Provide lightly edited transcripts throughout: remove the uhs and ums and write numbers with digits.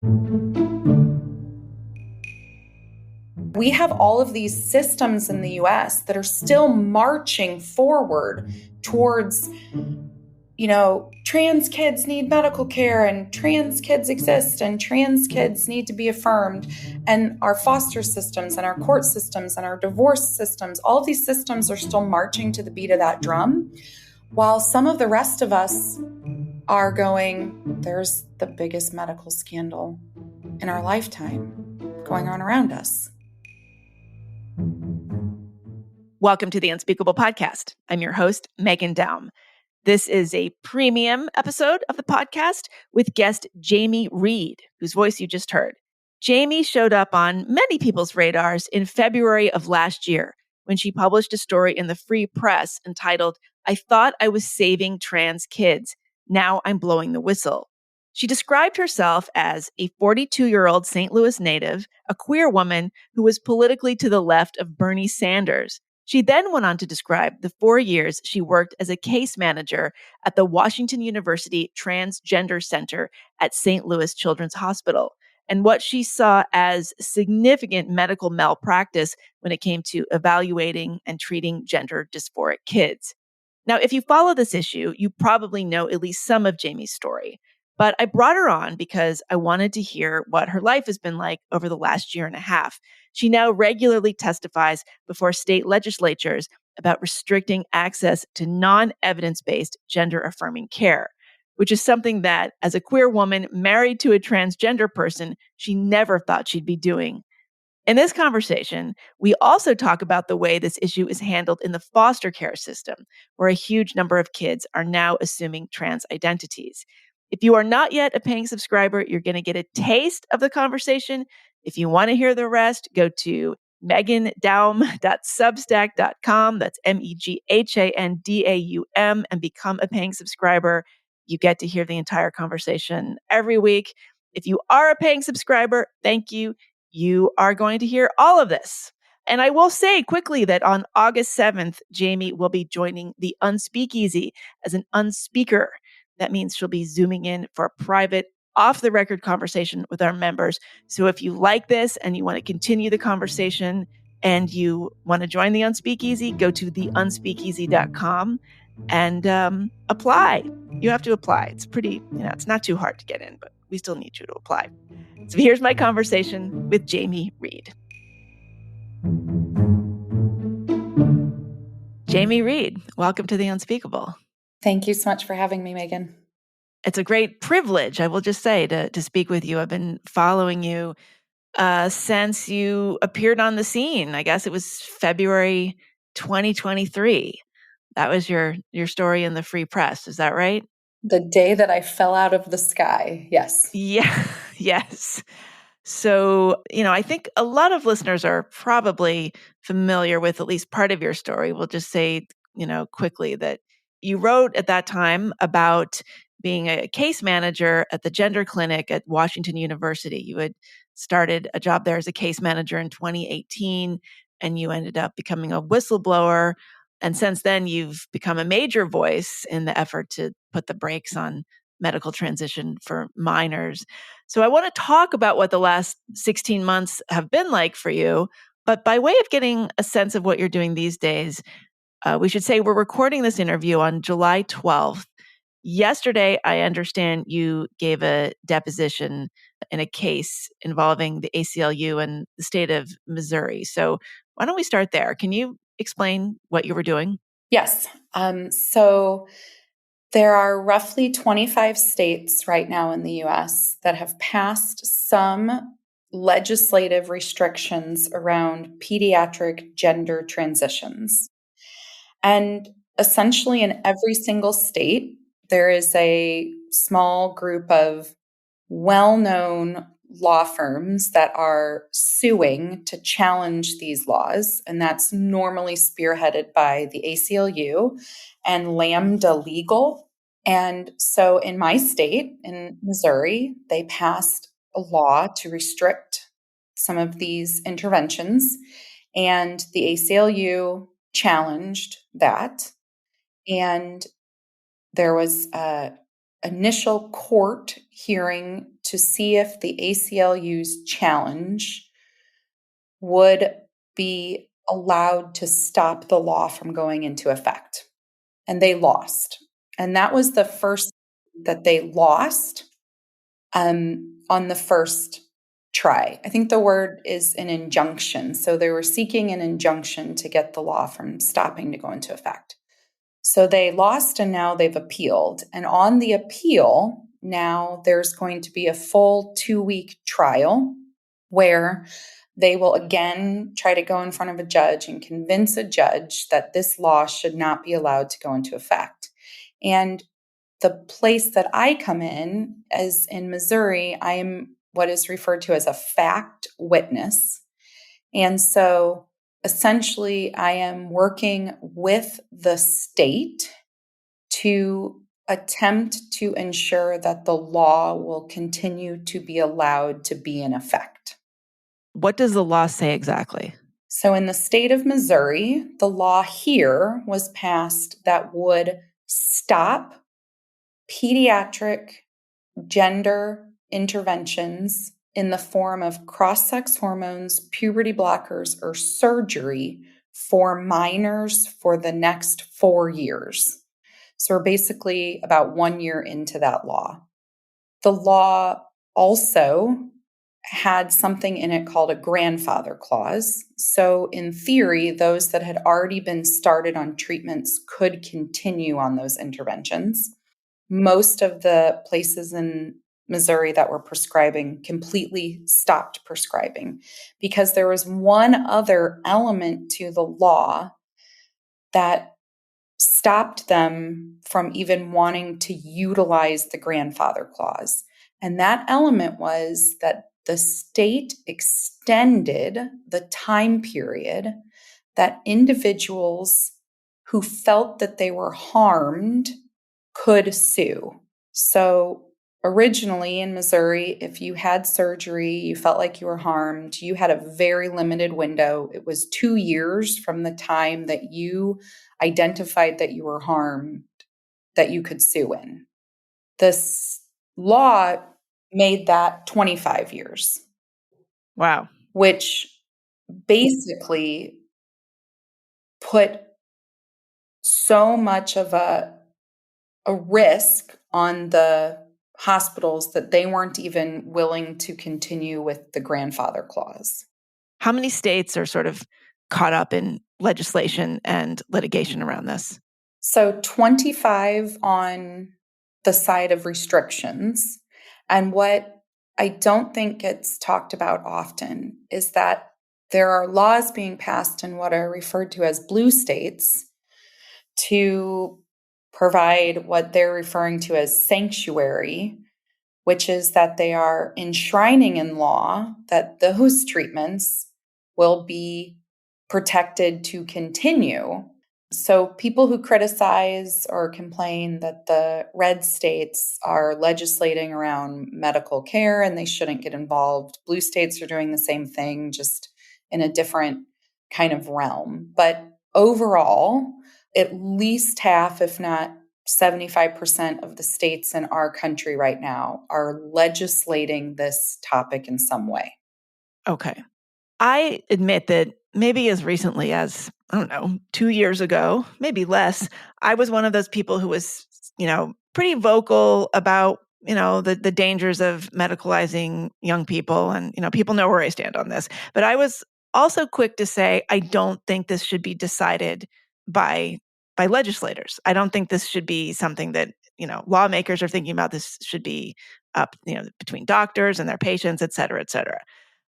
We have all of these systems in the US that are still marching forward towards, trans kids need medical care and trans kids exist and trans kids need to be affirmed. And our foster systems and our court systems and our divorce systems, all of these systems are still marching to the beat of that drum, while some of the rest of us are going, there's the biggest medical scandal in our lifetime going on around us. Welcome to the Unspeakable Podcast. I'm your host, Meghan Daum. This is a premium episode of the podcast with guest Jamie Reed, whose voice you just heard. Jamie showed up on many people's radars in February of last year when she published a story in the Free Press entitled, "I Thought I Was Saving Trans Kids. Now I'm Blowing the Whistle." She described herself as a 42-year-old St. Louis native, a queer woman who was politically to the left of Bernie Sanders. She then went on to describe the 4 years she worked as a case manager at the Washington University Transgender Center at St. Louis Children's Hospital, and what she saw as significant medical malpractice when it came to evaluating and treating gender dysphoric kids. Now, if you follow this issue, you probably know at least some of Jamie's story. But I brought her on because I wanted to hear what her life has been like over the last year and a half. She now regularly testifies before state legislatures about restricting access to non-evidence-based gender-affirming care, which is something that, as a queer woman married to a transgender person, she never thought she'd be doing. In this conversation, we also talk about the way this issue is handled in the foster care system, where a huge number of kids are now assuming trans identities. If you are not yet a paying subscriber, you're going to get a taste of the conversation. If you want to hear the rest, go to meghandaum.substack.com. That's MEGHANDAUM and become a paying subscriber. You get to hear the entire conversation every week. If you are a paying subscriber, thank you. You are going to hear all of this. And I will say quickly that on August 7th, Jamie will be joining the Unspeakeasy as an unspeaker. That means she'll be zooming in for a private, off-the-record conversation with our members. So if you like this and you want to continue the conversation and you want to join the Unspeakeasy, go to theunspeakeasy.com and apply. You have to apply. It's pretty, it's not too hard to get in, but we still need you to apply. So here's my conversation with Jamie Reed. Jamie Reed, welcome to The Unspeakable. Thank you so much for having me, Meghan. It's a great privilege, I will just say, to speak with you. I've been following you since you appeared on the scene. I guess it was February 2023. That was your story in the Free Press. Is that right? The day that I fell out of the sky. Yes. Yeah. Yes. So, I think a lot of listeners are probably familiar with at least part of your story. We'll just say, quickly that you wrote at that time about being a case manager at the gender clinic at Washington University. You had started a job there as a case manager in 2018, and you ended up becoming a whistleblower. And since then, you've become a major voice in the effort to put the brakes on medical transition for minors. So I want to talk about what the last 16 months have been like for you. But by way of getting a sense of what you're doing these days, we should say we're recording this interview on July 12th. Yesterday, I understand you gave a deposition in a case involving the ACLU and the state of Missouri. So why don't we start there? Can you explain what you were doing? Yes. So there are roughly 25 states right now in the US that have passed some legislative restrictions around pediatric gender transitions. And essentially in every single state, there is a small group of well-known law firms that are suing to challenge these laws. And that's normally spearheaded by the ACLU and Lambda Legal. And so in my state, in Missouri, they passed a law to restrict some of these interventions. And the ACLU challenged that. And there was initial court hearing to see if the ACLU's challenge would be allowed to stop the law from going into effect. And they lost. And that was the first that they lost on the first try. I think the word is an injunction. So they were seeking an injunction to get the law from stopping to go into effect. So they lost and now they've appealed. And on the appeal, now there's going to be a full 2-week trial where they will again try to go in front of a judge and convince a judge that this law should not be allowed to go into effect. And the place that I come in, as in Missouri, I am what is referred to as a fact witness. And so essentially, I am working with the state to attempt to ensure that the law will continue to be allowed to be in effect. What does the law say exactly? So in the state of Missouri, the law here was passed that would stop pediatric gender interventions in the form of cross-sex hormones, puberty blockers, or surgery for minors for the next 4 years. So we're basically about 1 year into that law. The law also had something in it called a grandfather clause. So in theory, those that had already been started on treatments could continue on those interventions. Most of the places in Missouri that were prescribing completely stopped prescribing because there was one other element to the law that stopped them from even wanting to utilize the grandfather clause. And that element was that the state extended the time period that individuals who felt that they were harmed could sue. So originally in Missouri, if you had surgery, you felt like you were harmed, you had a very limited window. It was 2 years from the time that you identified that you were harmed that you could sue in. This law made that 25 years. Wow. Which basically put so much of a risk on the hospitals that they weren't even willing to continue with the grandfather clause. How many states are sort of caught up in legislation and litigation around this? So 25 on the side of restrictions. And what I don't think gets talked about often is that there are laws being passed in what are referred to as blue states to provide what they're referring to as sanctuary, which is that they are enshrining in law that those treatments will be protected to continue. So people who criticize or complain that the red states are legislating around medical care and they shouldn't get involved, blue states are doing the same thing, just in a different kind of realm. But overall, at least half, if not 75% of the states in our country right now are legislating this topic in some way. Okay. I admit that maybe as recently as, 2 years ago, maybe less, I was one of those people who was, pretty vocal about, the dangers of medicalizing young people. And, people know where I stand on this. But I was also quick to say, I don't think this should be decided by legislators. I don't think this should be something that, lawmakers are thinking about. This should be up, between doctors and their patients, et cetera, et cetera.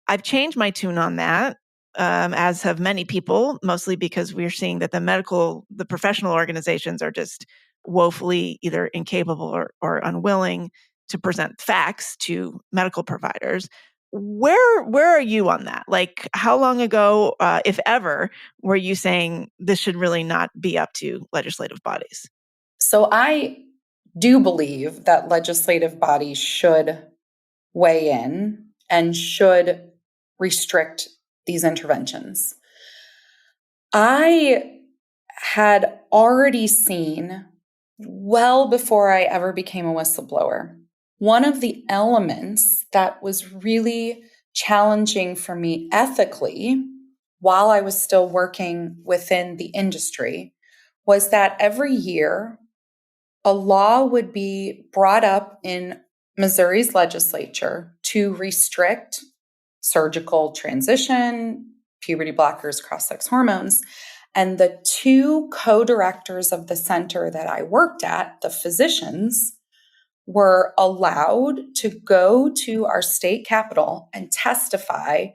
I've changed my tune on that, as have many people, mostly because we're seeing that the professional organizations are just woefully either incapable or unwilling to present facts to medical providers. Where are you on that? Like, how long ago, if ever, were you saying this should really not be up to legislative bodies? So I do believe that legislative bodies should weigh in and should restrict these interventions. I had already seen well before I ever became a whistleblower. One of the elements that was really challenging for me ethically while I was still working within the industry was that every year a law would be brought up in Missouri's legislature to restrict surgical transition, puberty blockers, cross-sex hormones. And the two co-directors of the center that I worked at, the physicians, were allowed to go to our state capitol and testify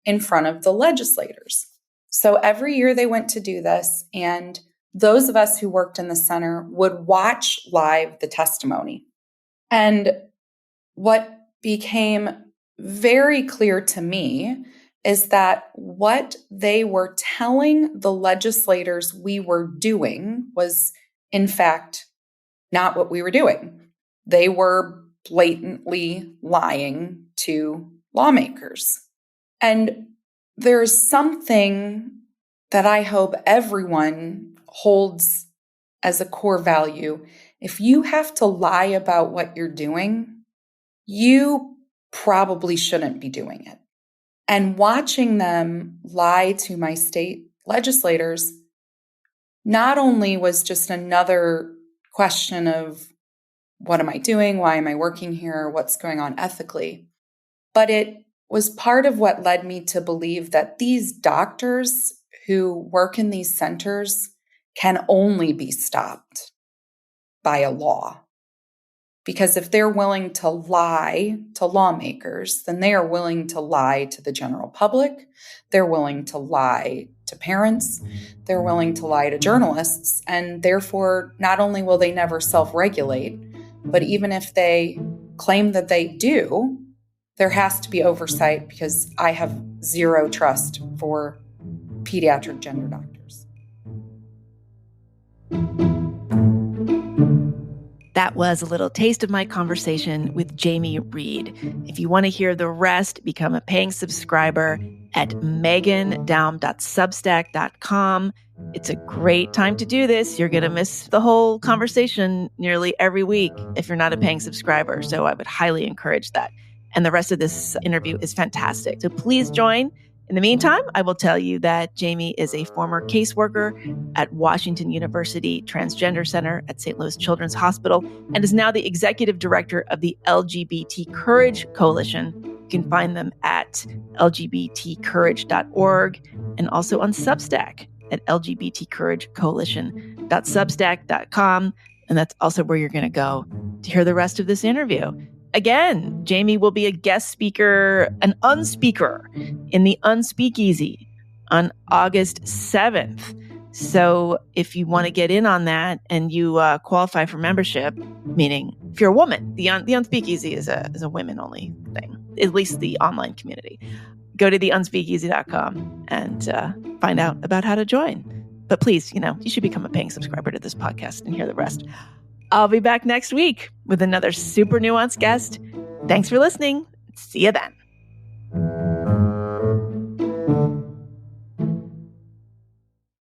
in front of the legislators. So every year they went to do this, and those of us who worked in the center would watch live the testimony. And what became very clear to me is that what they were telling the legislators we were doing was, in fact, not what we were doing. They were blatantly lying to lawmakers. And there's something that I hope everyone holds as a core value. If you have to lie about what you're doing, you probably shouldn't be doing it. And watching them lie to my state legislators not only was just another question of what am I doing? Why am I working here? What's going on ethically? But it was part of what led me to believe that these doctors who work in these centers can only be stopped by a law. Because if they're willing to lie to lawmakers, then they are willing to lie to the general public. They're willing to lie to parents. They're willing to lie to journalists. And therefore, not only will they never self-regulate, but even if they claim that they do, there has to be oversight because I have zero trust for pediatric gender doctors. That was a little taste of my conversation with Jamie Reed. If you want to hear the rest, become a paying subscriber at meghandaum.substack.com. It's a great time to do this. You're going to miss the whole conversation nearly every week if you're not a paying subscriber. So I would highly encourage that. And the rest of this interview is fantastic. So please join. In the meantime, I will tell you that Jamie is a former caseworker at Washington University Transgender Center at St. Louis Children's Hospital and is now the executive director of the LGBT Courage Coalition. You can find them at lgbtcourage.org and also on Substack at lgbtcouragecoalition.substack.com. And that's also where you're going to go to hear the rest of this interview. Again, Jamie will be a guest speaker, an unspeaker in the Unspeakeasy on August 7th. So if you want to get in on that and you qualify for membership, meaning if you're a woman, the Unspeakeasy is a women-only thing, at least the online community. Go to theunspeakeasy.com and find out about how to join. But please, you should become a paying subscriber to this podcast and hear the rest. I'll be back next week with another super nuanced guest. Thanks for listening. See you then.